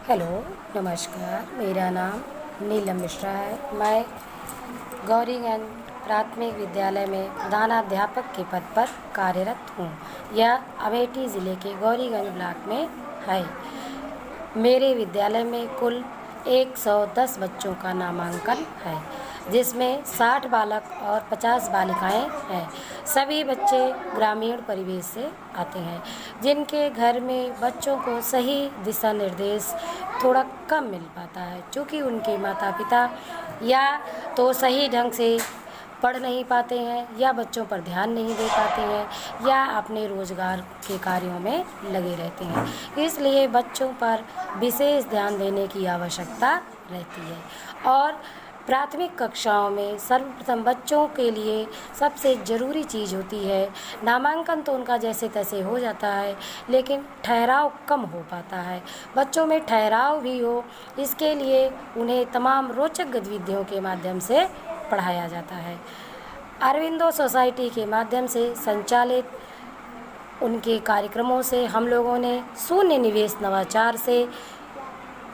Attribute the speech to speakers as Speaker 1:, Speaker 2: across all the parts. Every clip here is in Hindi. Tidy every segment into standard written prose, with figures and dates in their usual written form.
Speaker 1: हेलो, नमस्कार। मेरा नाम नीलम मिश्रा है। मैं गौरीगंज प्राथमिक विद्यालय में प्रधानाध्यापक के पद पर कार्यरत हूँ। यह अमेठी ज़िले के गौरीगंज ब्लॉक में है। मेरे विद्यालय में कुल 110 बच्चों का नामांकन है, जिसमें 60 बालक और 50 बालिकाएं हैं। सभी बच्चे ग्रामीण परिवेश से आते हैं, जिनके घर में बच्चों को सही दिशा निर्देश थोड़ा कम मिल पाता है, क्योंकि उनके माता पिता या तो सही ढंग से पढ़ नहीं पाते हैं, या बच्चों पर ध्यान नहीं दे पाते हैं, या अपने रोज़गार के कार्यों में लगे रहते हैं। इसलिए बच्चों पर विशेष ध्यान देने की आवश्यकता रहती है। और प्राथमिक कक्षाओं में सर्वप्रथम बच्चों के लिए सबसे ज़रूरी चीज़ होती है, नामांकन तो उनका जैसे तैसे हो जाता है, लेकिन ठहराव कम हो पाता है। बच्चों में ठहराव भी हो, इसके लिए उन्हें तमाम रोचक गतिविधियों के माध्यम से पढ़ाया जाता है। अरविंदो सोसाइटी के माध्यम से संचालित उनके कार्यक्रमों से हम लोगों ने शून्य निवेश नवाचार से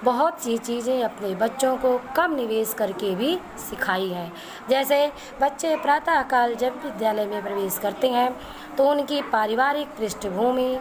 Speaker 1: बहुत सी चीज़ें अपने बच्चों को कम निवेश करके भी सिखाई हैं। जैसे बच्चे प्रातःकाल जब विद्यालय में प्रवेश करते हैं तो उनकी पारिवारिक पृष्ठभूमि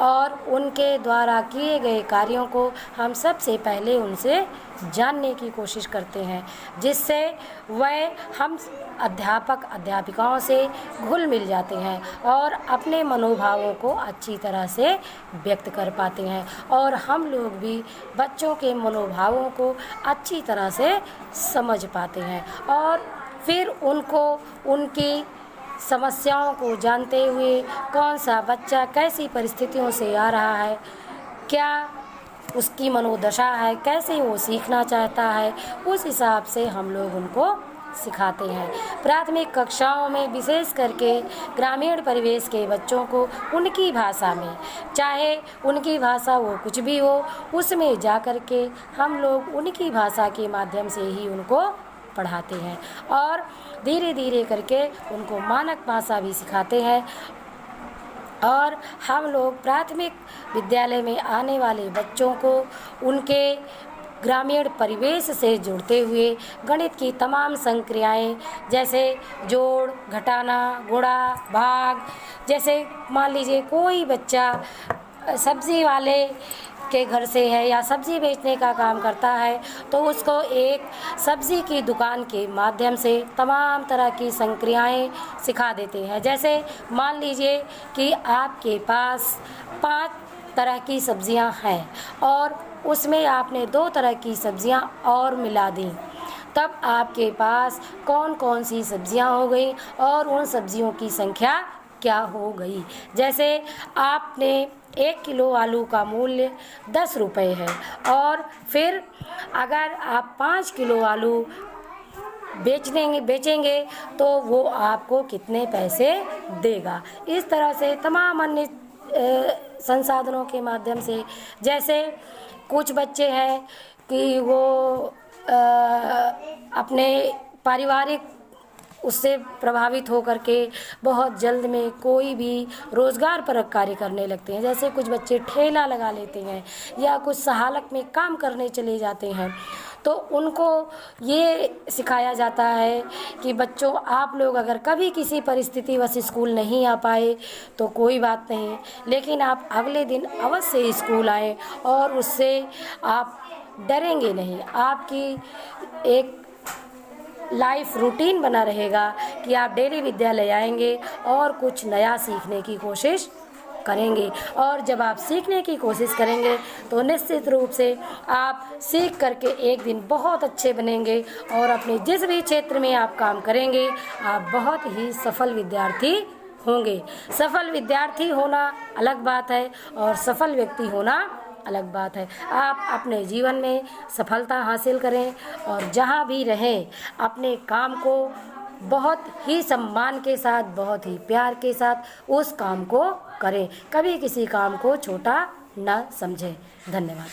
Speaker 1: और उनके द्वारा किए गए कार्यों को हम सबसे पहले उनसे जानने की कोशिश करते हैं, जिससे वह हम अध्यापक अध्यापिकाओं से घुल मिल जाते हैं और अपने मनोभावों को अच्छी तरह से व्यक्त कर पाते हैं, और हम लोग भी बच्चों के मनोभावों को अच्छी तरह से समझ पाते हैं। और फिर उनको उनकी समस्याओं को जानते हुए कौन सा बच्चा कैसी परिस्थितियों से आ रहा है, क्या उसकी मनोदशा है, कैसे वो सीखना चाहता है, उस हिसाब से हम लोग उनको सिखाते हैं। प्राथमिक कक्षाओं में विशेष करके ग्रामीण परिवेश के बच्चों को उनकी भाषा में, चाहे उनकी भाषा वो कुछ भी हो, उसमें जा कर के हम लोग उनकी भाषा के माध्यम से ही उनको पढ़ाते हैं, और धीरे धीरे करके उनको मानक भाषा भी सिखाते हैं। और हम लोग प्राथमिक विद्यालय में आने वाले बच्चों को उनके ग्रामीण परिवेश से जुड़ते हुए गणित की तमाम संक्रियाएं, जैसे जोड़, घटाना, गुणा, भाग, जैसे मान लीजिए कोई बच्चा सब्ज़ी वाले के घर से है या सब्ज़ी बेचने का काम करता है, तो उसको एक सब्ज़ी की दुकान के माध्यम से तमाम तरह की संक्रियाएं सिखा देते हैं। जैसे मान लीजिए कि आपके पास 5 तरह की सब्ज़ियां हैं और उसमें आपने 2 तरह की सब्ज़ियां और मिला दी, तब आपके पास कौन कौन सी सब्ज़ियां हो गई और उन सब्ज़ियों की संख्या क्या हो गई। जैसे आपने 1 किलो आलू का मूल्य 10 रुपये है, और फिर अगर आप 5 किलो आलू बेचेंगे तो वो आपको कितने पैसे देगा। इस तरह से तमाम अन्य संसाधनों के माध्यम से, जैसे कुछ बच्चे हैं कि वो अपने पारिवारिक उससे प्रभावित होकर के बहुत जल्द में कोई भी रोज़गार परक कार्य करने लगते हैं। जैसे कुछ बच्चे ठेला लगा लेते हैं या कुछ सहायक में काम करने चले जाते हैं, तो उनको ये सिखाया जाता है कि बच्चों, आप लोग अगर कभी किसी परिस्थिति वश स्कूल नहीं आ पाए तो कोई बात नहीं, लेकिन आप अगले दिन अवश्य स्कूल आएँ और उससे आप डरेंगे नहीं। आपकी एक लाइफ रूटीन बना रहेगा कि आप डेली विद्यालय आएंगे और कुछ नया सीखने की कोशिश करेंगे, और जब आप सीखने की कोशिश करेंगे तो निश्चित रूप से आप सीख करके एक दिन बहुत अच्छे बनेंगे, और अपने जिस भी क्षेत्र में आप काम करेंगे आप बहुत ही सफल विद्यार्थी होंगे। सफल विद्यार्थी होना अलग बात है और सफल व्यक्ति होना अलग बात है। आप अपने जीवन में सफलता हासिल करें और जहाँ भी रहें अपने काम को बहुत ही सम्मान के साथ, बहुत ही प्यार के साथ उस काम को करें। कभी किसी काम को छोटा न समझें। धन्यवाद।